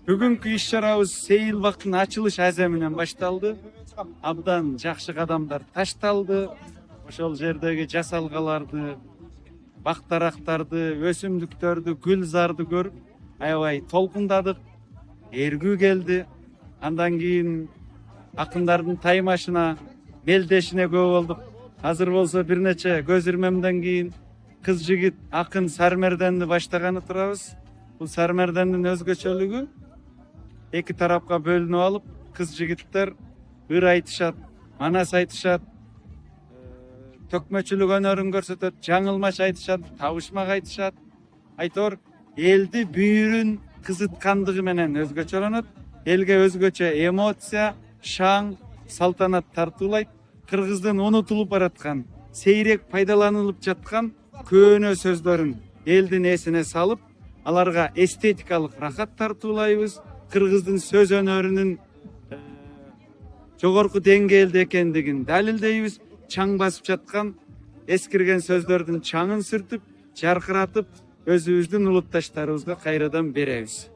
Бүгүнкү иш чарабыз сейил бактын ачылыш аза менен башталды. Абдан жакшы кадамдар ташталды. Ошол жердеги жасалгаларды, бак дарактарды, өсүмдүктөрдү, гүлзарды көрүп аябай толкундадык. Эргүү келди. Андан кийин акындардын таймашына, белдешине күбө болдук. Азыр болсо бир нече көз ирмемден кийин кыз жигит акын Сармерденди баштаганы турабыз. Бул Сармердендин өзгөчөлүгү эки тарапка бөлүнүп алып, кыз жигиттер ыр айтышат, манас айтышат, төкмөчүлүк өнөрүн көрсөтөт, жаңылмаш айтышат, табышмак айтышат. Айтор элди бүйүрүн кызыткандыгы менен өзгөчөлөнөт. Элге өзгөчө эмоция, шаң, салтанат тартуулайт. Кыргыздын унутулуп бараткан, сейрек пайдаланылып жаткан көөнө сөздөрүн элдин эсине салып, аларга эстетикалык рахат тартуулайбыз. Кыргыздын сөз өнөрүнүн жогорку деңгээлде экендигин далилдейбиз. Чаң басып жаткан эскирген сөздөрдүн чаңын сүртүп, жаркыратып, өзүбүздүн улутташтарыбызга кайрадан беребиз.